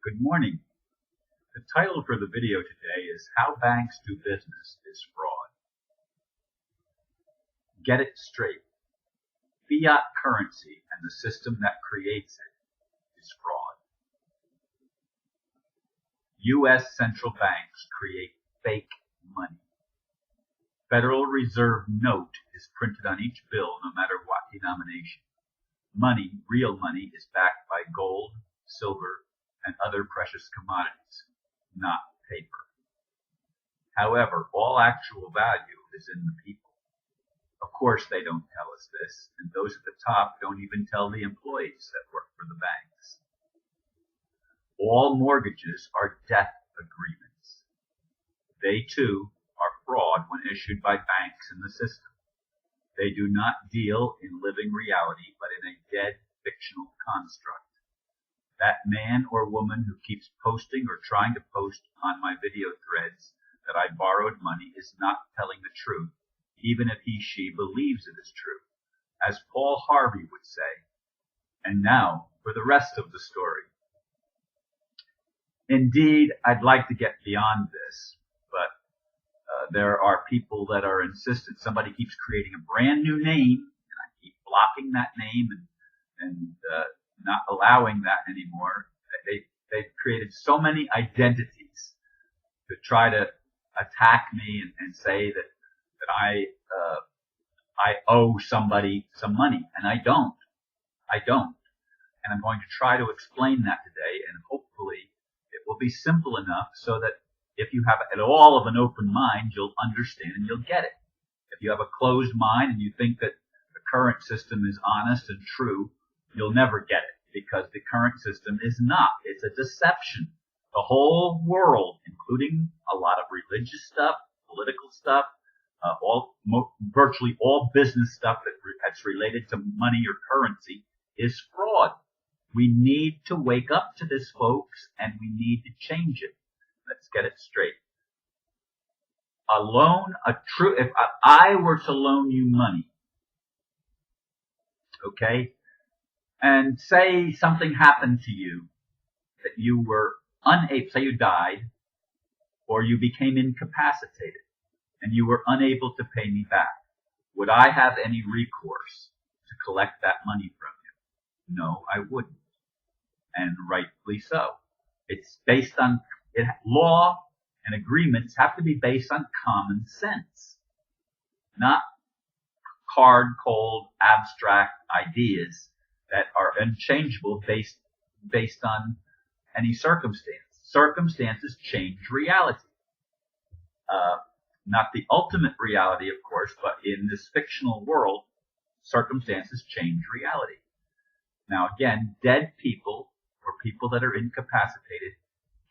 Good morning. The title for the video today is How Banks Do Business is Fraud. Get it straight. Fiat currency and the system that creates it is fraud. U.S. central banks create fake money. Federal Reserve note is printed on each bill no matter what denomination. Money, real money, is backed by gold, silver, and other precious commodities, not paper. However, all actual value is in the people. Of course they don't tell us this, and those at the top don't even tell the employees that work for the banks. All mortgages are debt agreements. They too are fraud when issued by banks in the system. They do not deal in living reality, but in a dead fictional construct. That man or woman who keeps posting or trying to post on my video threads that I borrowed money is not telling the truth, even if she believes it is true, as Paul Harvey would say. And now for the rest of the story. Indeed, I'd like to get beyond this, but there are people that are insistent. Somebody keeps creating a brand new name, and I keep blocking that name and not allowing that anymore. They've created so many identities to try to attack me and say that I owe somebody some money, and I don't. And I'm going to try to explain that today, and hopefully it will be simple enough so that if you have at all of an open mind, you'll understand and you'll get it. If you have a closed mind and you think that the current system is honest and true, you'll never get it, because the current system is not. It's a deception. The whole world, including a lot of religious stuff, political stuff, virtually all business stuff that's related to money or currency, is fraud. We need to wake up to this, folks, and we need to change it. Let's get it straight. If I were to loan you money, okay, and say something happened to you that you were unable, say you died, or you became incapacitated, and you were unable to pay me back, would I have any recourse to collect that money from you? No, I wouldn't. And rightfully so. It's based on law, and agreements have to be based on common sense, not hard, cold, abstract ideas that are unchangeable based on any circumstance. Circumstances change reality. Not the ultimate reality, of course, but in this fictional world, circumstances change reality. Now again, dead people or people that are incapacitated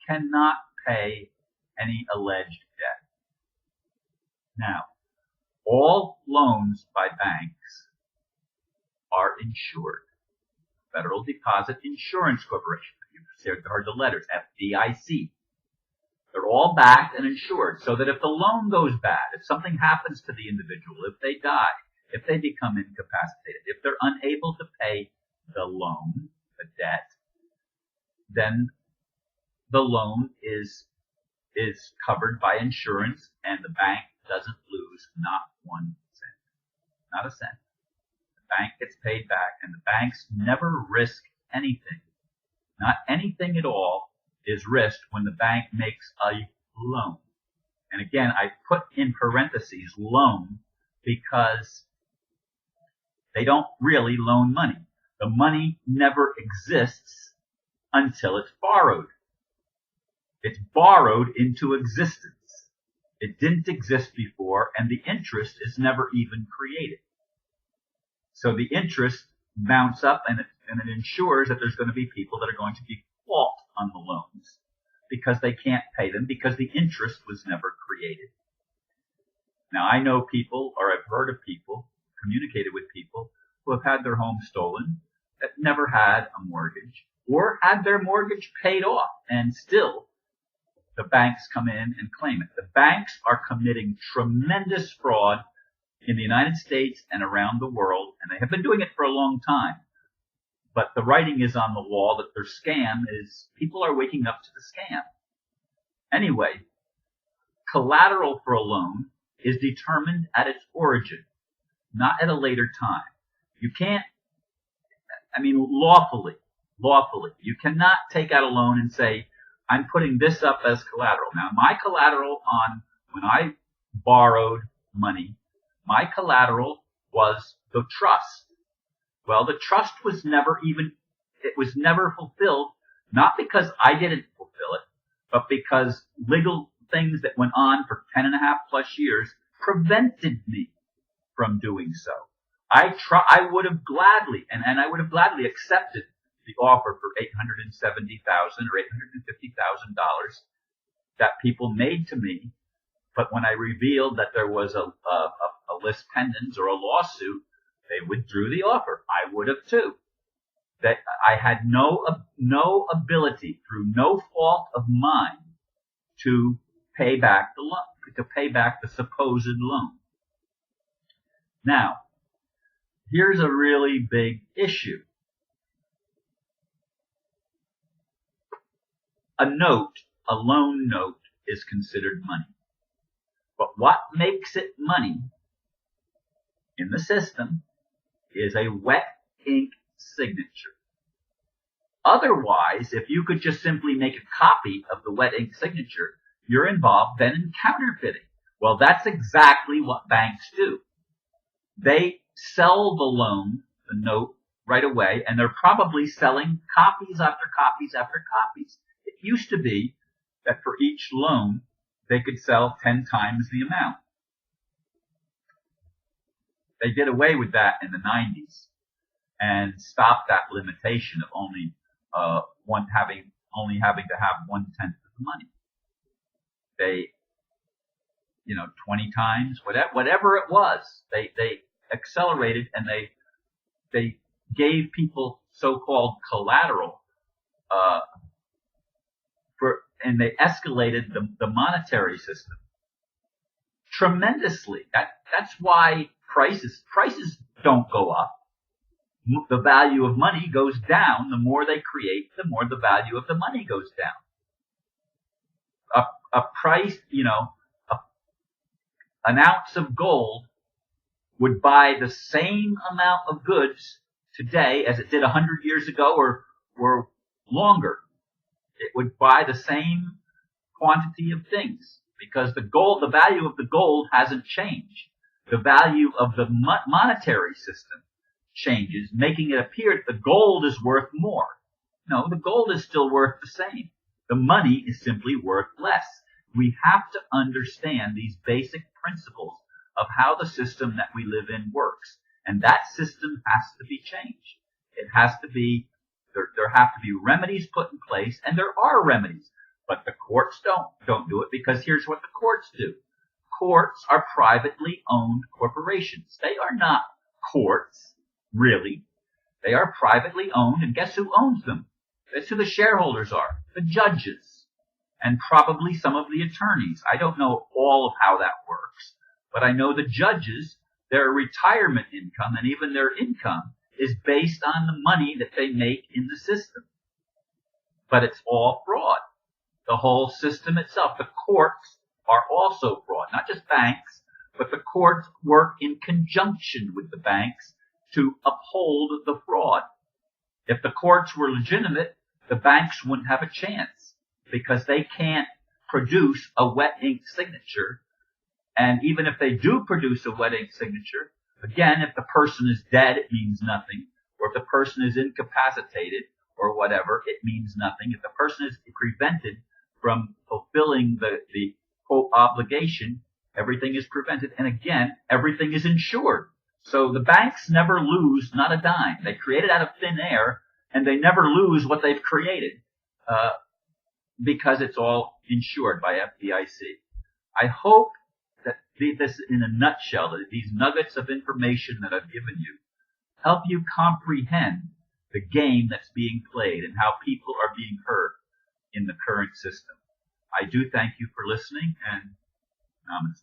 cannot pay any alleged debt. Now, all loans by banks are insured. Federal Deposit Insurance Corporation. You've heard the letters, FDIC. They're all backed and insured, so that if the loan goes bad, if something happens to the individual, if they die, if they become incapacitated, if they're unable to pay the loan, the debt, then the loan is covered by insurance, and the bank doesn't lose not 1 cent. Not a cent. The bank gets paid back, and the banks never risk anything. Not anything at all is risked when the bank makes a loan. And again, I put in parentheses loan because they don't really loan money. The money never exists until it's borrowed. It's borrowed into existence. It didn't exist before, and the interest is never even created. So the interest mounts up, and it ensures that there's going to be people that are going to default on the loans because they can't pay them, because the interest was never created. Now, I know people, or I've heard of people, communicated with people who have had their home stolen that never had a mortgage or had their mortgage paid off, and still the banks come in and claim it. The banks are committing tremendous fraud in the United States and around the world, and they have been doing it for a long time. But the writing is on the wall that their scam is, people are waking up to the scam. Anyway, collateral for a loan is determined at its origin, not at a later time. You can't, lawfully, you cannot take out a loan and say, I'm putting this up as collateral. Now, my collateral on when I borrowed money, my collateral was the trust. Well, the trust was never fulfilled, not because I didn't fulfill it, but because legal things that went on for 10.5+ years prevented me from doing so. I would have gladly, and I would have gladly accepted the offer for $870,000 or $850,000 that people made to me, but when I revealed that there was a lis pendens or a lawsuit, they withdrew the offer. I would have too. That I had no ability, through no fault of mine, to pay back the loan, to pay back the supposed loan. Now, here's a really big issue. A loan note, is considered money. But what makes it money in the system is a wet ink signature. Otherwise, if you could just simply make a copy of the wet ink signature, you're involved then in counterfeiting. Well, that's exactly what banks do. They sell the loan, the note, right away, and they're probably selling copies after copies after copies. It used to be that for each loan, they could sell 10 times the amount. They did away with that in the 90s and stopped that limitation of only having to have 1/10 of the money. They, 20 times, whatever it was, they accelerated, and they gave people so-called collateral, and they escalated the monetary system tremendously. That's why prices don't go up. The value of money goes down. The more they create, the more the value of the money goes down. A price, an ounce of gold would buy the same amount of goods today as it did 100 years ago or longer. It would buy the same quantity of things because the value of the gold hasn't changed. The value of the monetary system changes, making it appear that the gold is worth more. No, the gold is still worth the same. The money is simply worth less. We have to understand these basic principles of how the system that we live in works. And that system has to be changed. It has to be, there have to be remedies put in place, and there are remedies. But the courts don't do it, because here's what the courts do. Courts are privately owned corporations. They are not courts, really. They are privately owned, and guess who owns them? Guess who the shareholders are? The judges, and probably some of the attorneys. I don't know all of how that works, but I know the judges, their retirement income and even their income is based on the money that they make in the system. But it's all fraud. The whole system itself. The courts are also fraud. Not just banks, but the courts work in conjunction with the banks to uphold the fraud. If the courts were legitimate, the banks wouldn't have a chance, because they can't produce a wet ink signature. And even if they do produce a wet ink signature, again, if the person is dead, it means nothing. Or if the person is incapacitated or whatever, it means nothing. If the person is prevented from fulfilling the quote obligation, everything is prevented. And again, everything is insured. So the banks never lose, not a dime. They create it out of thin air, and they never lose what they've created, because it's all insured by FDIC. I hope that this, in a nutshell, that these nuggets of information that I've given you help you comprehend the game that's being played and how people are being hurt in the current system. I do thank you for listening, and namaste.